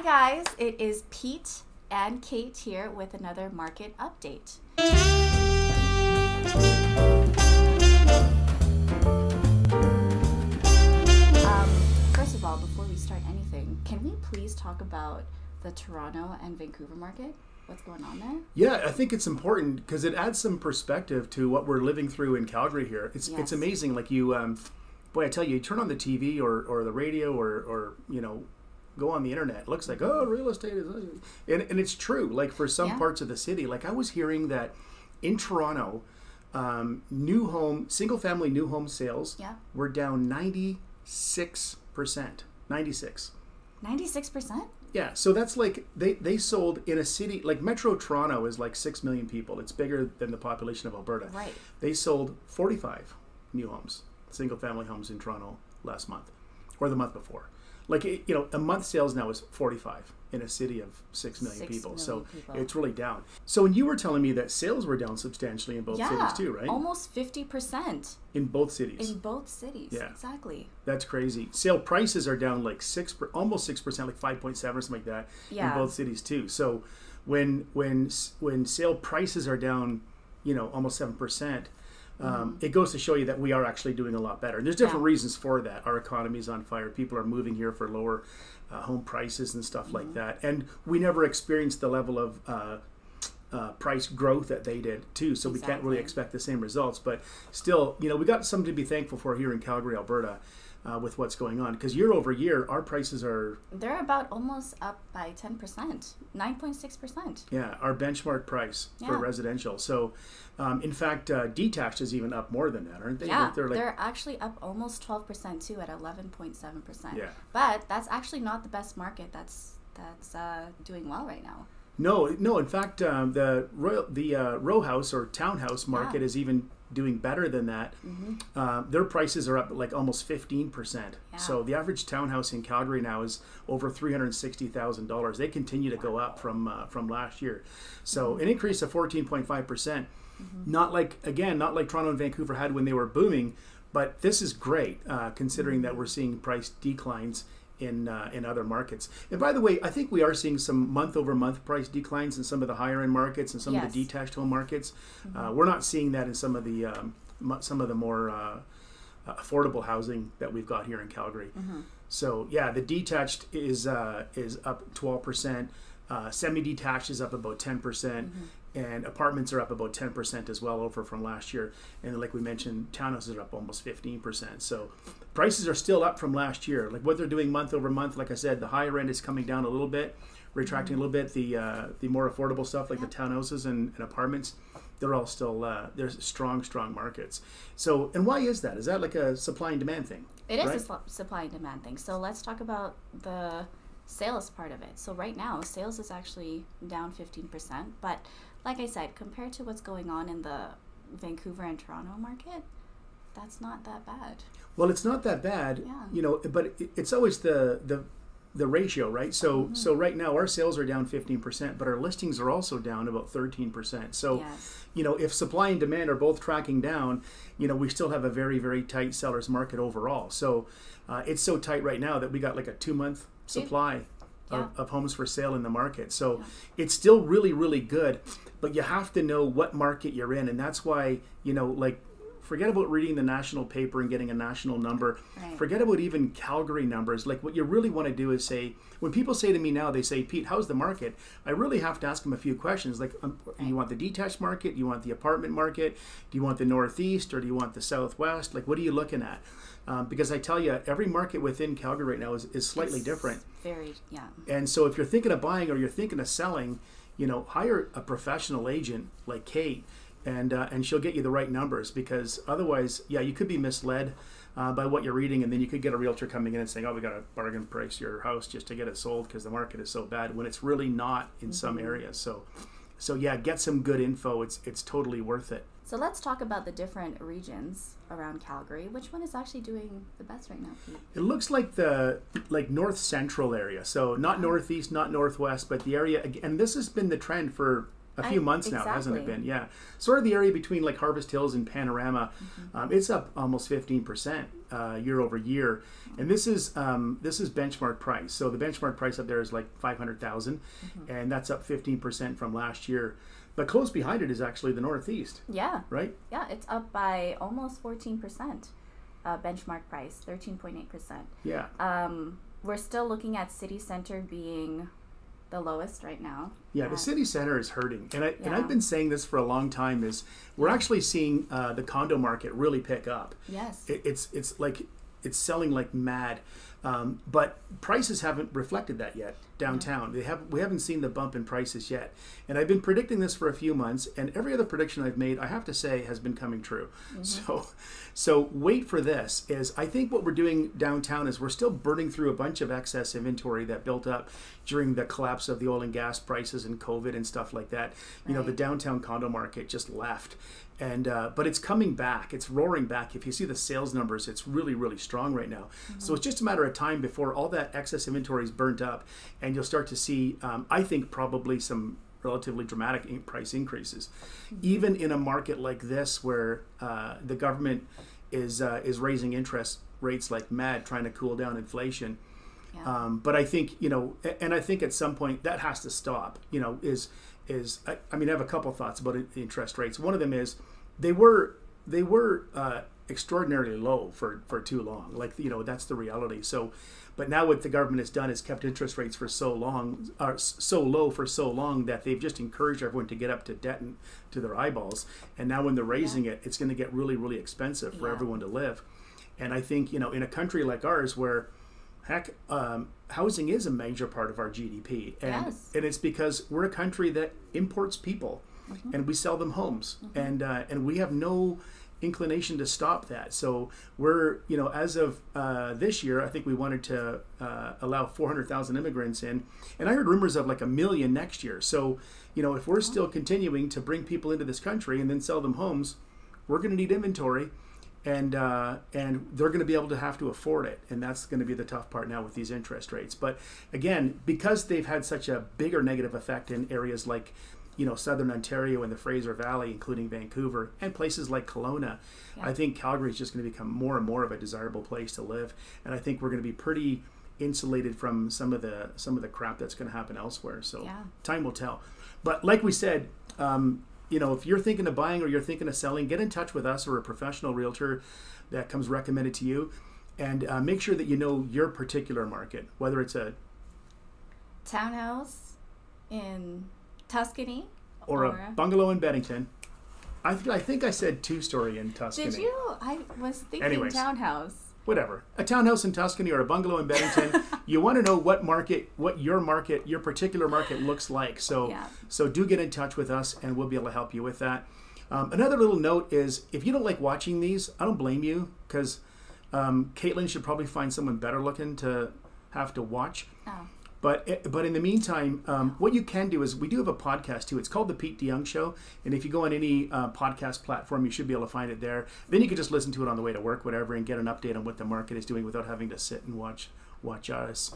guys, it is Pete and Kate here with another market update. First of all, before we start anything, can we please talk about the Toronto and Vancouver market? What's going on there? Yeah, I think it's important because it adds some perspective to what we're living through in Calgary here. It's amazing. Like you, boy, I tell you, you turn on the TV or the radio or you know, go on the internet. It looks like, oh, real estate is, and it's true. Like for some parts of the city, like I was hearing that in Toronto, single family new home sales were down 96%. 96%? Yeah, so that's like they sold in a city like Metro Toronto is like 6 million people. It's bigger than the population of Alberta. Right. They sold 45 new homes, single family homes in Toronto last month or the month before. Like, you know, a month sales now is 45 in a city of 6 million people. So it's really down. So when you were telling me that sales were down substantially in both cities too, right? Almost 50%. In both cities. In both cities, exactly. That's crazy. Sale prices are down like almost 6%, like 5.7 or something like that in both cities too. So when sale prices are down, you know, almost 7%, it goes to show you that we are actually doing a lot better. There's different reasons for that. Our economy is on fire. People are moving here for lower home prices and stuff like that. And we never experienced the level of price growth that they did too. So we can't really expect the same results. But still, you know, we got something to be thankful for here in Calgary, Alberta. With what's going on, because year over year our prices they're about almost up by 10%, 9.6%. Yeah, our benchmark price for residential. So in fact detached is even up more than that, aren't they? Yeah, they're actually up almost 12% too, at 11.7%. Yeah, but that's actually not the best market that's doing well right now. No, in fact the row house or townhouse market is even doing better than that. Their prices are up like almost 15%. So the average townhouse in Calgary now is over $360,000. They continue to go up from last year. So an increase of 14.5%. Not like Toronto and Vancouver had when they were booming, but this is great considering that we're seeing price declines in other markets. And by the way, I think we are seeing some month-over-month price declines in some of the higher-end markets and some of the detached home markets. We're not seeing that in some of the more affordable housing that we've got here in Calgary. So yeah, the detached is up 12%. Semi-detached is up about 10%. And apartments are up about 10% as well over from last year. And like we mentioned, townhouses are up almost 15%. So prices are still up from last year. Like what they're doing month over month, like I said, the higher end is coming down a little bit, retracting a little bit. The more affordable stuff like the townhouses and apartments, they're all still, they're strong markets. So, and why is that? Is that like a supply and demand thing? It is a supply and demand thing. So let's talk about the sales part of it. So right now, sales is actually down 15%, but like I said, compared to what's going on in the Vancouver and Toronto market, that's not that bad. Well, it's not that bad, you know, but it's always the ratio, right? So so right now our sales are down 15%, but our listings are also down about 13%. So, you know, if supply and demand are both tracking down, you know, we still have a very, very tight seller's market overall. So it's so tight right now that we got like a 2-month supply of homes for sale in the market. So it's still really, really good, but you have to know what market you're in. And that's why, you know, like, forget about reading the national paper and getting a national number. Forget about even Calgary numbers. Like what you really want to do is say, when people say to me now, they say, Pete, how's the market? I really have to ask them a few questions. Like, you want the detached market? Do you want the apartment market? Do you want the Northeast or do you want the Southwest? Like, what are you looking at? Because I tell you, every market within Calgary right now is slightly different. Very, And so if you're thinking of buying or you're thinking of selling, you know, hire a professional agent like Kate, and she'll get you the right numbers, because otherwise, you could be misled by what you're reading, and then you could get a realtor coming in and saying, oh, we got to bargain price your house just to get it sold because the market is so bad, when it's really not in some areas. So yeah, get some good info. It's totally worth it. So let's talk about the different regions around Calgary. Which one is actually doing the best right now, Pete? It looks like the north central area. So not northeast, not northwest, but the area, and this has been the trend for a few months now, hasn't it been? Yeah. Sort of the area between like Harvest Hills and Panorama, it's up almost 15% year over year. And this is benchmark price. So the benchmark price up there is like 500,000, and that's up 15% from last year. But close behind it is actually the Northeast. Yeah. Right? Yeah, it's up by almost 14%. Benchmark price, 13.8%. Yeah. We're still looking at city center being the lowest right now. Yeah, the city center is hurting, and I've been saying this for a long time. Is we're actually seeing the condo market really pick up. Yes, it's like it's selling like mad, but prices haven't reflected that yet downtown. We haven't seen the bump in prices yet, and I've been predicting this for a few months, and every other prediction I've made, I have to say, has been coming true. So wait for this. I think what we're doing downtown is we're still burning through a bunch of excess inventory that built up during the collapse of the oil and gas prices and COVID and stuff like that. You know, the downtown condo market just left. And but it's coming back. It's roaring back. If you see the sales numbers, it's really, really strong right now. So it's just a matter of time before all that excess inventory is burnt up, and you'll start to see, I think, probably some relatively dramatic price increases, even in a market like this where the government is raising interest rates like mad, trying to cool down inflation. Yeah. But I think, you know, and I think at some point that has to stop. You know, I mean, I have a couple thoughts about interest rates. One of them is they were extraordinarily low for too long. Like, you know, that's the reality. So, but now what the government has done is kept interest rates for so low for so long that they've just encouraged everyone to get up to debt and to their eyeballs. And now when they're raising it, it's going to get really, really expensive for everyone to live. And I think, you know, in a country like ours where heck, housing is a major part of our GDP, and it's because we're a country that imports people, and we sell them homes, and we have no inclination to stop that. So we're, you know, as of this year, I think we wanted to allow 400,000 immigrants in, and I heard rumors of like 1 million next year. So, you know, if we're still continuing to bring people into this country and then sell them homes, we're going to need inventory. And they're going to be able to have to afford it, and that's going to be the tough part now with these interest rates. But again, because they've had such a bigger negative effect in areas like, you know, southern Ontario and the Fraser Valley, including Vancouver, and places like Kelowna, I think Calgary is just going to become more and more of a desirable place to live. And I think we're going to be pretty insulated from some of the crap that's going to happen elsewhere. So time will tell. But like we said. You know, if you're thinking of buying or you're thinking of selling, get in touch with us or a professional realtor that comes recommended to you, and make sure that you know your particular market, whether it's a townhouse in Tuscany or a bungalow in Bennington. I think I said 2-story in Tuscany. Did you? I was thinking townhouse. Whatever. A townhouse in Tuscany or a bungalow in Bennington. You want to know what your particular market looks like. So do get in touch with us, and we'll be able to help you with that. Another little note is, if you don't like watching these, I don't blame you, because Caitlin should probably find someone better looking to have to watch. Oh. But in the meantime, what you can do is, we do have a podcast too. It's called The Pete DeYoung Show. And if you go on any podcast platform, you should be able to find it there. Then you can just listen to it on the way to work, whatever, and get an update on what the market is doing without having to sit and watch us.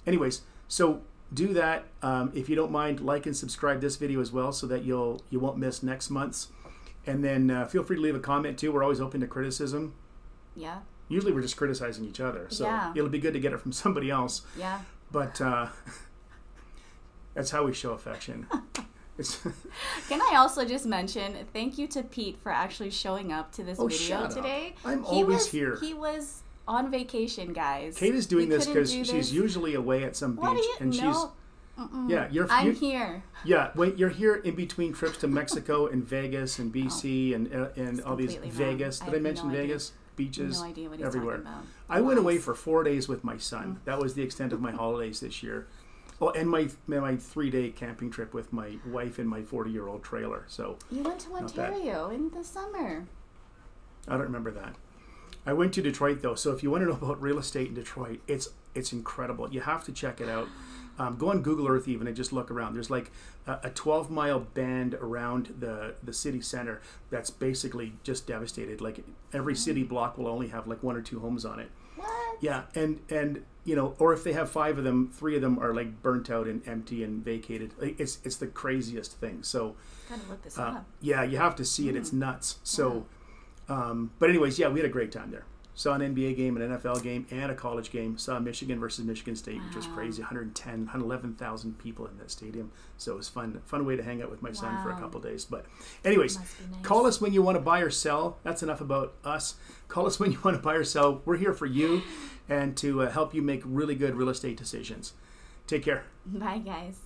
Anyways, so do that. If you don't mind, like and subscribe this video as well, so that you won't miss next month's. And then feel free to leave a comment too. We're always open to criticism. Yeah. Usually we're just criticizing each other, so it'll be good to get it from somebody else. Yeah. But that's how we show affection. Can I also just mention, thank you to Pete for actually showing up to this video today. I'm always here. He was on vacation, guys. Kate is doing this because she's usually away at some beach, and she's... Yeah, I'm here. Yeah, wait, you're here in between trips to Mexico and Vegas and BC and all these Vegas. Did I mention Vegas? Beaches, no idea what he's everywhere. Talking about. I went away for 4 days with my son. That was the extent of my holidays this year. Oh, and my 3-day camping trip with my wife in my 40-year-old trailer. So you went to Ontario in the summer. I don't remember that. I went to Detroit though. So if you want to know about real estate in Detroit, it's incredible. You have to check it out. Go on Google Earth even and just look around. There's like a 12-mile band around the city center that's basically just devastated. Like every city block will only have like 1 or 2 homes on it. What? Yeah, and you know, or if they have 5 of them, 3 of them are like burnt out and empty and vacated. Like, it's the craziest thing. So Gotta look this up. yeah, you have to see it. It's nuts. So, but anyways, yeah, we had a great time there. Saw an NBA game, an NFL game, and a college game. Saw Michigan versus Michigan State, which was crazy. 111,000 people in that stadium. So it was fun way to hang out with my son for a couple days. But anyways, Must be nice. call us when you want to buy or sell. That's enough about us. Call us when you want to buy or sell. We're here for you and to help you make really good real estate decisions. Take care. Bye, guys.